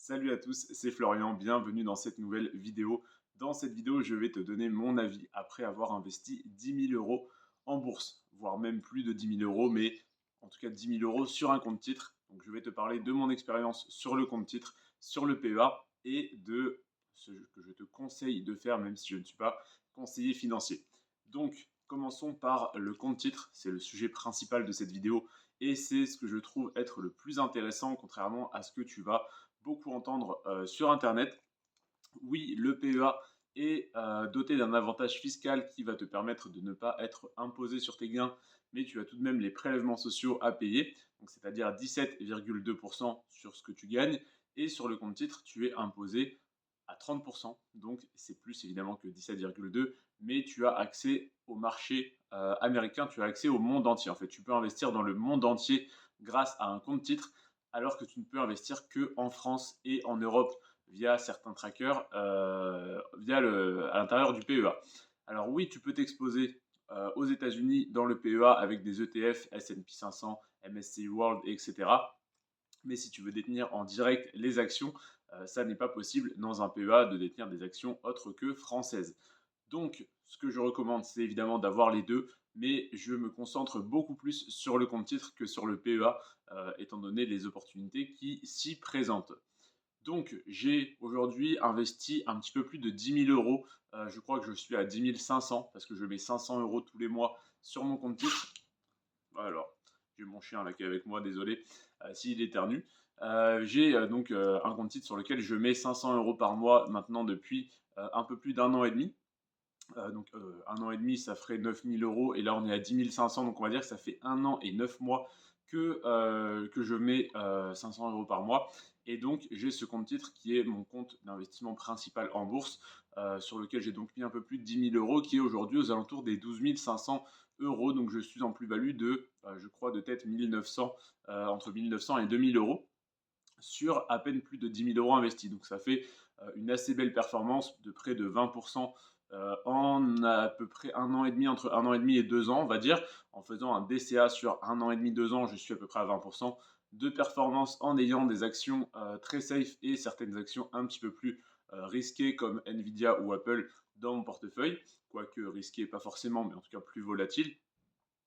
Salut à tous, c'est Florian, bienvenue dans cette nouvelle vidéo. Dans cette vidéo, je vais te donner mon avis après avoir investi 10 000 € en bourse, voire même plus de 10 000 €, mais en tout cas 10 000 € sur un compte titre. Donc je vais te parler de mon expérience sur le compte titre, sur le PEA et de ce que je te conseille de faire, même si je ne suis pas conseiller financier. Donc commençons par le compte titre, c'est le sujet principal de cette vidéo et c'est ce que je trouve être le plus intéressant, contrairement à ce que tu vas beaucoup entendre sur Internet. Oui, le PEA est doté d'un avantage fiscal qui va te permettre de ne pas être imposé sur tes gains, mais tu as tout de même les prélèvements sociaux à payer, c'est-à-dire 17,2% sur ce que tu gagnes, et sur le compte titre, tu es imposé à 30%, donc c'est plus évidemment que 17,2, mais tu as accès au marché américain, tu as accès au monde entier. En fait, tu peux investir dans le monde entier grâce à un compte titre, alors que tu ne peux investir qu'en France et en Europe via certains trackers, à l'intérieur du PEA. Alors oui, tu peux t'exposer aux États-Unis dans le PEA avec des ETF, S&P 500, MSCI World, etc. Mais si tu veux détenir en direct les actions, ça n'est pas possible dans un PEA de détenir des actions autres que françaises. Donc, ce que je recommande, c'est évidemment d'avoir les deux, mais je me concentre beaucoup plus sur le compte titre que sur le PEA, étant donné les opportunités qui s'y présentent. Donc, j'ai aujourd'hui investi un petit peu plus de 10 000 €. Je crois que je suis à 10 500 parce que je mets 500 € tous les mois sur mon compte titre. Alors, j'ai mon chien là qui est avec moi, désolé s'il éternue. J'ai donc un compte titre sur lequel je mets 500 € par mois maintenant depuis un peu plus d'un an et demi. Un an et demi, ça ferait 9 000 € et là on est à 10 500, donc on va dire que ça fait un an et 9 mois que je mets 500 € par mois. Et donc j'ai ce compte titre qui est mon compte d'investissement principal en bourse, sur lequel j'ai donc mis un peu plus de 10 000 € qui est aujourd'hui aux alentours des 12 500 €. Donc je suis en plus-value de, je crois, de tête 1900, entre 1900 et 2000 € sur à peine plus de 10 000 € investis. Donc ça fait une assez belle performance de près de 20% en à peu près un an et demi, entre un an et demi et 2 ans, on va dire. En faisant un DCA sur un an et demi, 2 ans, je suis à peu près à 20% de performance en ayant des actions très safe et certaines actions un petit peu plus risquées comme Nvidia ou Apple dans mon portefeuille, quoique risquées pas forcément, mais en tout cas plus volatiles.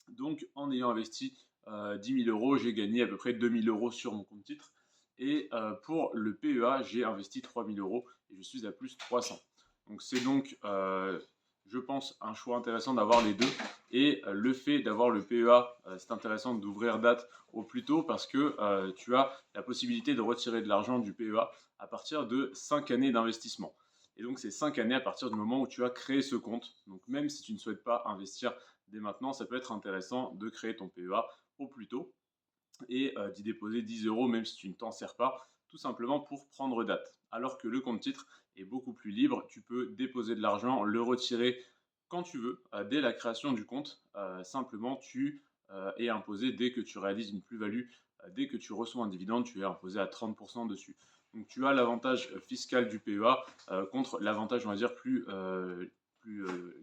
Donc en ayant investi 10 000 €, j'ai gagné à peu près 2 000 € sur mon compte titre. Et pour le PEA, j'ai investi 3 000 € et je suis à plus 300. Donc c'est donc, je pense, un choix intéressant d'avoir les deux. Et le fait d'avoir le PEA, c'est intéressant d'ouvrir date au plus tôt parce que tu as la possibilité de retirer de l'argent du PEA à partir de 5 années d'investissement. Et donc c'est 5 années à partir du moment où tu as créé ce compte. Donc même si tu ne souhaites pas investir dès maintenant, ça peut être intéressant de créer ton PEA au plus tôt et d'y déposer 10 € même si tu ne t'en sers pas, tout simplement pour prendre date. Alors que le compte titre est beaucoup plus libre, tu peux déposer de l'argent, le retirer quand tu veux, dès la création du compte. Simplement, tu es imposé dès que tu réalises une plus-value, dès que tu reçois un dividende, tu es imposé à 30% dessus. Donc tu as l'avantage fiscal du PEA contre l'avantage, on va dire,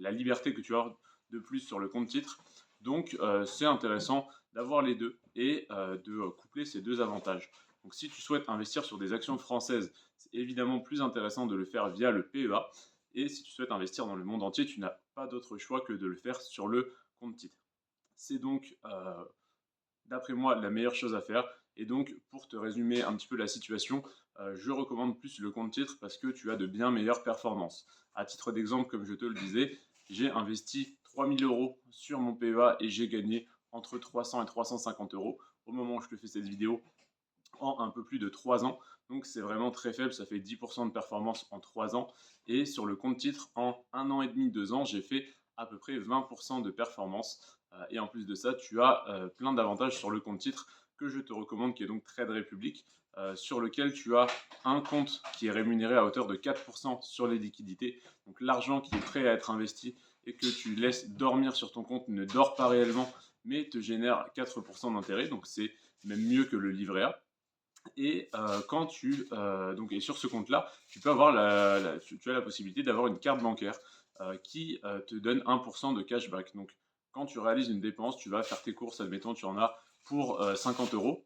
la liberté que tu as de plus sur le compte titre. Donc c'est intéressant d'avoir les deux et de coupler ces deux avantages. Donc si tu souhaites investir sur des actions françaises, c'est évidemment plus intéressant de le faire via le PEA. Et si tu souhaites investir dans le monde entier, tu n'as pas d'autre choix que de le faire sur le compte titre. C'est donc, d'après moi, la meilleure chose à faire. Et donc, pour te résumer un petit peu la situation, je recommande plus le compte titre parce que tu as de bien meilleures performances. À titre d'exemple, comme je te le disais, j'ai investi 3 000 € sur mon PEA et j'ai gagné entre 300 et 350 € au moment où je te fais cette vidéo en un peu plus de 3 ans. Donc c'est vraiment très faible, ça fait 10% de performance en 3 ans. Et sur le compte titre, en un an et demi, 2 ans, j'ai fait à peu près 20% de performance. Et en plus de ça, tu as plein d'avantages sur le compte titre que je te recommande, qui est donc Trade Republic, sur lequel tu as un compte qui est rémunéré à hauteur de 4% sur les liquidités. Donc l'argent qui est prêt à être investi et que tu laisses dormir sur ton compte ne dort pas réellement, mais te génère 4% d'intérêt. Donc c'est même mieux que le livret A. Et et sur ce compte-là, tu peux avoir tu as la possibilité d'avoir une carte bancaire qui te donne 1% de cashback. Donc, quand tu réalises une dépense, tu vas faire tes courses, admettons, tu en as pour 50 €.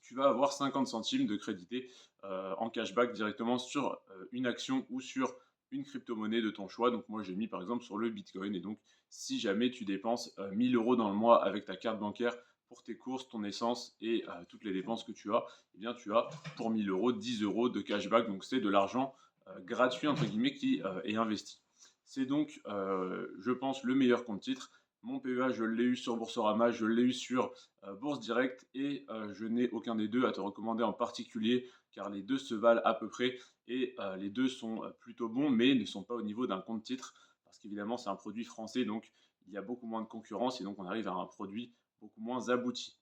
tu vas avoir 50 centimes de crédité en cashback directement sur une action ou sur une crypto-monnaie de ton choix. Donc moi j'ai mis par exemple sur le Bitcoin. Et donc si jamais tu dépenses 1000 euros dans le mois avec ta carte bancaire pour tes courses, ton essence et toutes les dépenses que tu as, eh bien tu as pour 1000 euros 10 euros de cashback. Donc c'est de l'argent gratuit entre guillemets qui est investi. C'est donc, je pense, le meilleur compte titre. Mon PEA, je l'ai eu sur Boursorama, je l'ai eu sur Bourse Direct et je n'ai aucun des deux à te recommander en particulier car les deux se valent à peu près et les deux sont plutôt bons mais ne sont pas au niveau d'un compte titre parce qu'évidemment c'est un produit français donc il y a beaucoup moins de concurrence et donc on arrive à un produit beaucoup moins abouti.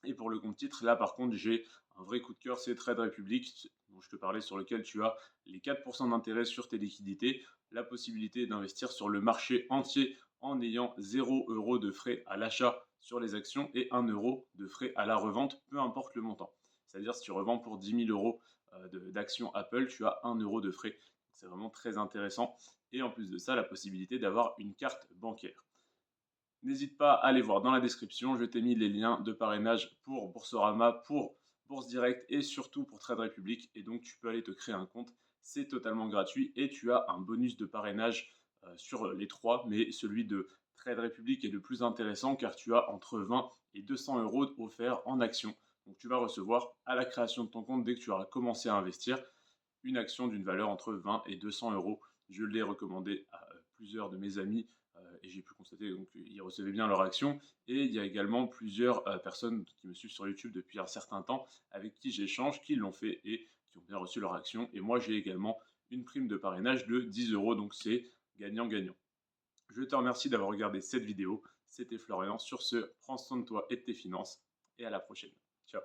Et pour le compte titre, là par contre, j'ai un vrai coup de cœur, c'est Trade Republic, dont je te parlais, sur lequel tu as les 4% d'intérêt sur tes liquidités, la possibilité d'investir sur le marché entier en ayant 0 € de frais à l'achat sur les actions et 1 € de frais à la revente, peu importe le montant. C'est-à-dire si tu revends pour 10 000 euros d'actions Apple, tu as 1 € de frais. C'est vraiment très intéressant. Et en plus de ça, la possibilité d'avoir une carte bancaire. N'hésite pas à aller voir dans la description, je t'ai mis les liens de parrainage pour Boursorama, pour Bourse Direct et surtout pour Trade Republic. Et donc tu peux aller te créer un compte, c'est totalement gratuit et tu as un bonus de parrainage sur les trois, mais celui de Trade Republic est le plus intéressant car tu as entre 20 et 200 euros offerts en actions. Donc tu vas recevoir à la création de ton compte, dès que tu auras commencé à investir, une action d'une valeur entre 20 et 200 euros. Je l'ai recommandé à plusieurs de mes amis et j'ai pu constater qu'ils recevaient bien leur action. Et il y a également plusieurs personnes qui me suivent sur YouTube depuis un certain temps avec qui j'échange, qui l'ont fait et qui ont bien reçu leur action. Et moi, j'ai également une prime de parrainage de 10 euros, donc c'est gagnant-gagnant. Je te remercie d'avoir regardé cette vidéo. C'était Florian. Sur ce, prends soin de toi et de tes finances et à la prochaine. Ciao.